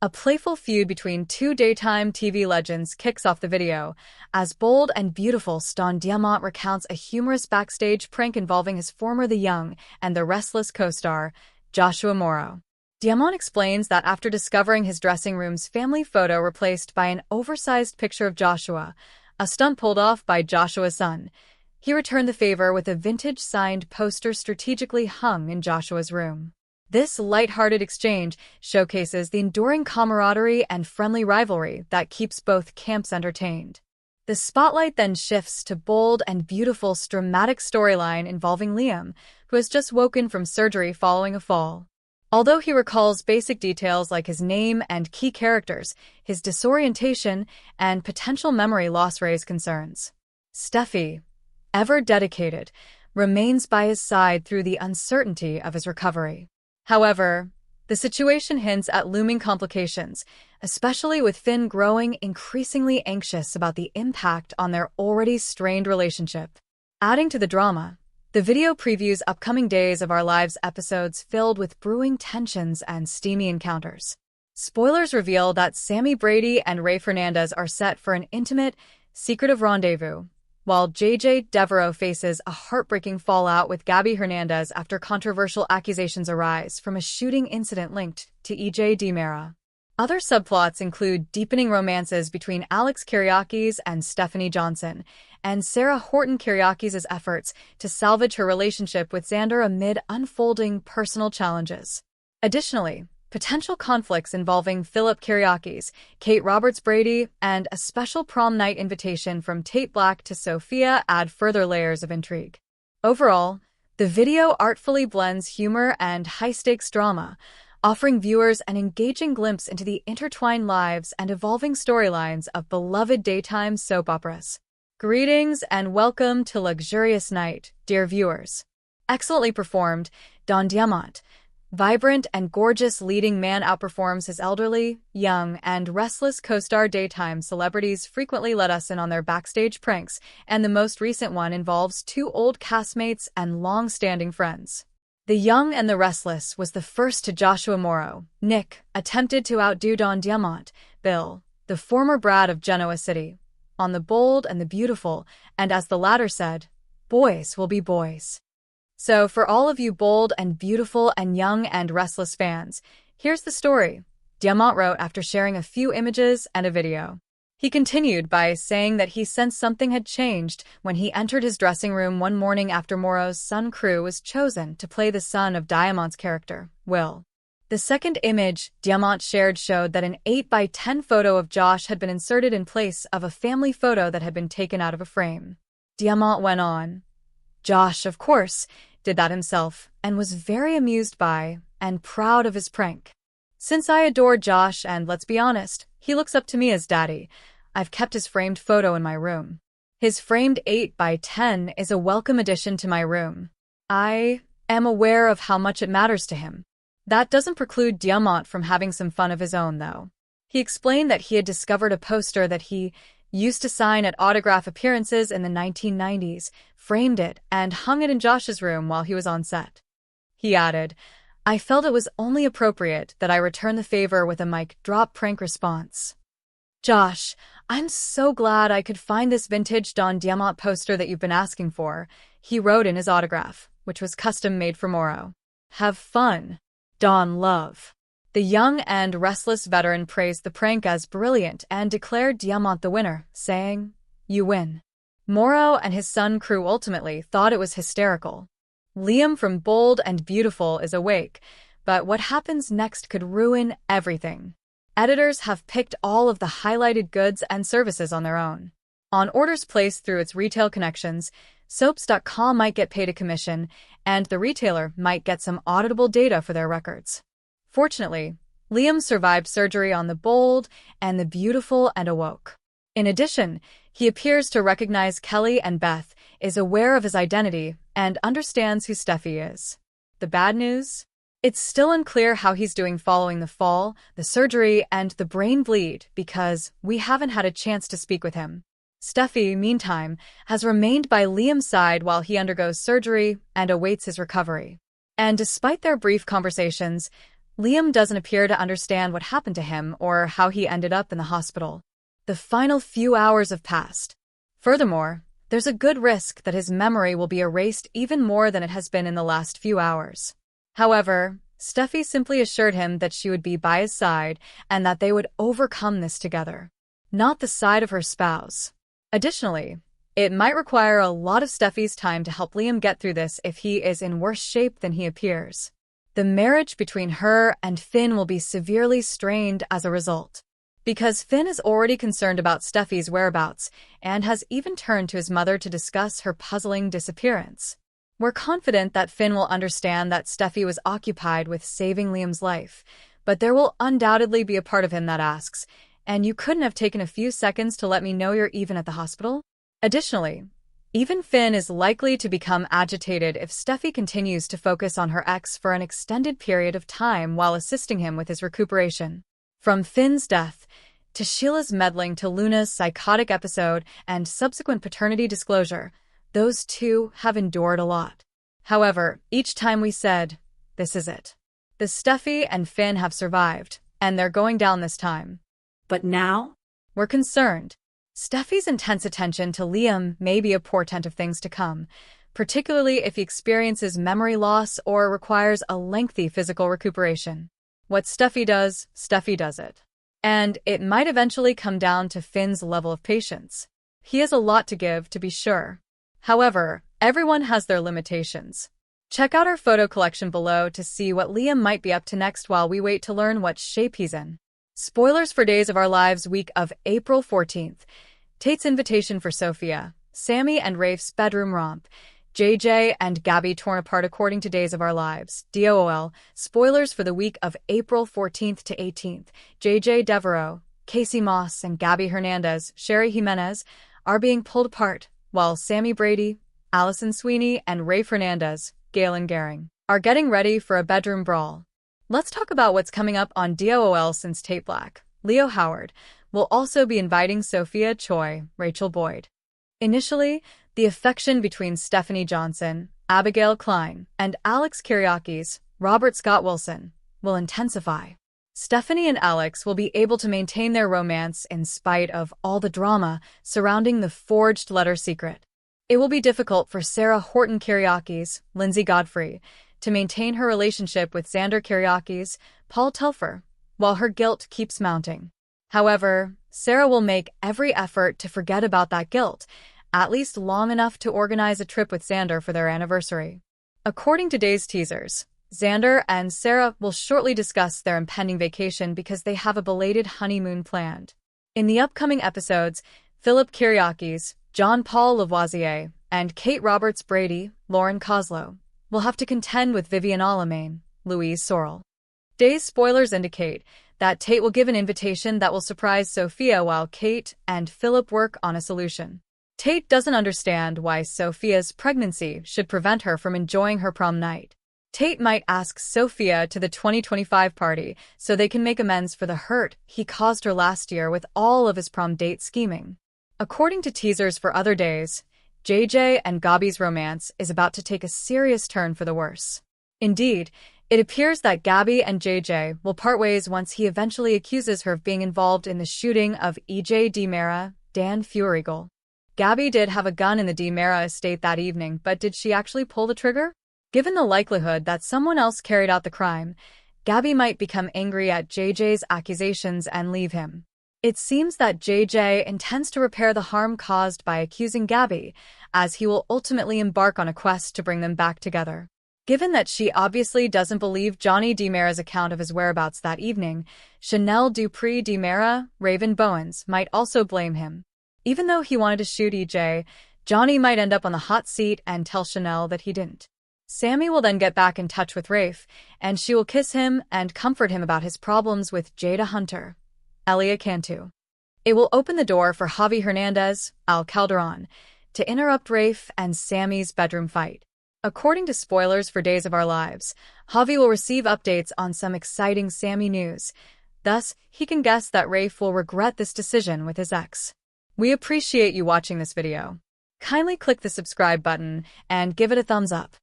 A playful feud between two daytime TV legends kicks off the video, as bold and beautiful Don Diamant recounts a humorous backstage prank involving his former The Young and the Restless co-star, Joshua Morrow. Diamant explains that after discovering his dressing room's family photo replaced by an oversized picture of Joshua, a stunt pulled off by Joshua's son, he returned the favor with a vintage signed poster strategically hung in Joshua's room. This light-hearted exchange showcases the enduring camaraderie and friendly rivalry that keeps both camps entertained. The spotlight then shifts to bold and beautiful's dramatic storyline involving Liam, who has just woken from surgery following a fall. Although he recalls basic details like his name and key characters, his disorientation and potential memory loss raise concerns. Steffi, ever dedicated, remains by his side through the uncertainty of his recovery. However, the situation hints at looming complications, especially with Finn growing increasingly anxious about the impact on their already strained relationship. Adding to the drama, the video previews upcoming Days of Our Lives episodes filled with brewing tensions and steamy encounters. Spoilers reveal that Sammy Brady and Ray Fernandez are set for an intimate, secretive rendezvous, while JJ Devereaux faces a heartbreaking fallout with Gabby Hernandez after controversial accusations arise from a shooting incident linked to EJ DiMera. Other subplots include deepening romances between Alex Kyriakis and Stephanie Johnson, and Sarah Horton Kyriakis' efforts to salvage her relationship with Xander amid unfolding personal challenges. Additionally, potential conflicts involving Philip Kyriakis, Kate Roberts-Brady, and a special prom night invitation from Tate Black to Sophia add further layers of intrigue. Overall, the video artfully blends humor and high-stakes drama, offering viewers an engaging glimpse into the intertwined lives and evolving storylines of beloved daytime soap operas. Greetings and welcome to Luxurious Night, dear viewers. Excellently performed, Don Diamant, vibrant and gorgeous leading man, outperforms his elderly, young, and restless co-star. Daytime celebrities frequently let us in on their backstage pranks, and the most recent one involves two old castmates and long-standing friends. The Young and the Restless was the first to Joshua Morrow. Nick attempted to outdo Don Diamant, Bill, the former Brad of Genoa City, on The Bold and the Beautiful, and as the latter said, boys will be boys. So for all of you bold and beautiful and young and restless fans, here's the story, Diamant wrote after sharing a few images and a video. He continued by saying that he sensed something had changed when he entered his dressing room one morning after Morrow's son Crew was chosen to play the son of Diamant's character, Will. The second image Diamant shared showed that an 8x10 photo of Josh had been inserted in place of a family photo that had been taken out of a frame. Diamant went on, Josh, of course, did that himself and was very amused by and proud of his prank. Since I adore Josh and let's be honest, he looks up to me as daddy, I've kept his framed photo in my room. His framed 8x10 is a welcome addition to my room. I am aware of how much it matters to him. That doesn't preclude Diamant from having some fun of his own, though. He explained that he had discovered a poster that he used to sign at autograph appearances in the 1990s, framed it, and hung it in Josh's room while he was on set. He added, I felt it was only appropriate that I return the favor with a mic drop prank response. Josh, I'm so glad I could find this vintage Don Diamant poster that you've been asking for, he wrote in his autograph, which was custom made for Morrow. Have fun, Don Love. The young and restless veteran praised the prank as brilliant and declared Diamant the winner, saying, You win. Morrow and his son Crew ultimately thought it was hysterical. Liam from Bold and Beautiful is awake, but what happens next could ruin everything. Editors have picked all of the highlighted goods and services on their own. On orders placed through its retail connections, Soaps.com might get paid a commission, and the retailer might get some auditable data for their records. Fortunately, Liam survived surgery on The Bold and the Beautiful and awoke. In addition, he appears to recognize Kelly and Beth, is aware of his identity, and understands who Steffi is. The bad news? It's still unclear how he's doing following the fall, the surgery, and the brain bleed because we haven't had a chance to speak with him. Steffi, meantime, has remained by Liam's side while he undergoes surgery and awaits his recovery. And despite their brief conversations, Liam doesn't appear to understand what happened to him or how he ended up in the hospital. The final few hours have passed. Furthermore, there's a good risk that his memory will be erased even more than it has been in the last few hours. However, Steffi simply assured him that she would be by his side and that they would overcome this together, not the side of her spouse. Additionally, it might require a lot of Steffi's time to help Liam get through this if he is in worse shape than he appears. The marriage between her and Finn will be severely strained as a result, because Finn is already concerned about Steffi's whereabouts and has even turned to his mother to discuss her puzzling disappearance. We're confident that Finn will understand that Steffi was occupied with saving Liam's life, but there will undoubtedly be a part of him that asks, "And you couldn't have taken a few seconds to let me know you're even at the hospital?" Additionally, even Finn is likely to become agitated if Steffi continues to focus on her ex for an extended period of time while assisting him with his recuperation. From Finn's death, to Sheila's meddling to Luna's psychotic episode and subsequent paternity disclosure, those two have endured a lot. However, each time we said, "This is it." The Steffi and Finn have survived, and they're going down this time. But now? We're concerned. Steffi's intense attention to Liam may be a portent of things to come, particularly if he experiences memory loss or requires a lengthy physical recuperation. What Steffi does it. And it might eventually come down to Finn's level of patience. He has a lot to give, to be sure. However, everyone has their limitations. Check out our photo collection below to see what Liam might be up to next while we wait to learn what shape he's in. Spoilers for Days of Our Lives week of April 14th. Tate's invitation for Sophia, Sammy and Rafe's bedroom romp, JJ and Gabby torn apart according to Days of Our Lives, DOOL. Spoilers for the week of April 14th to 18th. JJ Devereaux, Casey Moss and Gabby Hernandez, Sherry Jimenez are being pulled apart, while Sammy Brady, Allison Sweeney and Rafe Hernandez, Galen Gehring, are getting ready for a bedroom brawl. Let's talk about what's coming up on DOOL since Tate Black, Leo Howard, will also be inviting Sophia Choi, Rachel Boyd. Initially, the affection between Stephanie Johnson, Abigail Klein, and Alex Kyriakis, Robert Scott Wilson, will intensify. Stephanie and Alex will be able to maintain their romance in spite of all the drama surrounding the forged letter secret. It will be difficult for Sarah Horton Kyriakis, Lindsay Godfrey, to maintain her relationship with Xander Kyriakis, Paul Telfer, while her guilt keeps mounting. However, Sarah will make every effort to forget about that guilt, at least long enough to organize a trip with Xander for their anniversary. According to Days teasers, Xander and Sarah will shortly discuss their impending vacation because they have a belated honeymoon planned. In the upcoming episodes, Philip Kyriakis, John Paul Lavoisier, and Kate Roberts Brady, Lauren Koslow, will have to contend with Vivian Alamain, Louise Sorrell. Days spoilers indicate that Tate will give an invitation that will surprise Sophia while Kate and Philip work on a solution. Tate doesn't understand why Sophia's pregnancy should prevent her from enjoying her prom night. Tate might ask Sophia to the 2025 party so they can make amends for the hurt he caused her last year with all of his prom date scheming. According to teasers for other days, JJ and Gabby's romance is about to take a serious turn for the worse. Indeed, it appears that Gabby and JJ will part ways once he eventually accuses her of being involved in the shooting of EJ DiMera, Dan Feuerriegel. Gabby did have a gun in the DiMera estate that evening, but did she actually pull the trigger? Given the likelihood that someone else carried out the crime, Gabby might become angry at JJ's accusations and leave him. It seems that JJ intends to repair the harm caused by accusing Gabby, as he will ultimately embark on a quest to bring them back together. Given that she obviously doesn't believe Johnny DiMera's account of his whereabouts that evening, Chanel Dupree DiMera, Raven Bowens, might also blame him. Even though he wanted to shoot EJ, Johnny might end up on the hot seat and tell Chanel that he didn't. Sammy will then get back in touch with Rafe, and she will kiss him and comfort him about his problems with Jada Hunter, Elia Cantu. It will open the door for Javi Hernandez, Al Calderon, to interrupt Rafe and Sammy's bedroom fight. According to spoilers for Days of Our Lives, Javi will receive updates on some exciting Sammy news. Thus, he can guess that Rafe will regret this decision with his ex. We appreciate you watching this video. Kindly click the subscribe button and give it a thumbs up.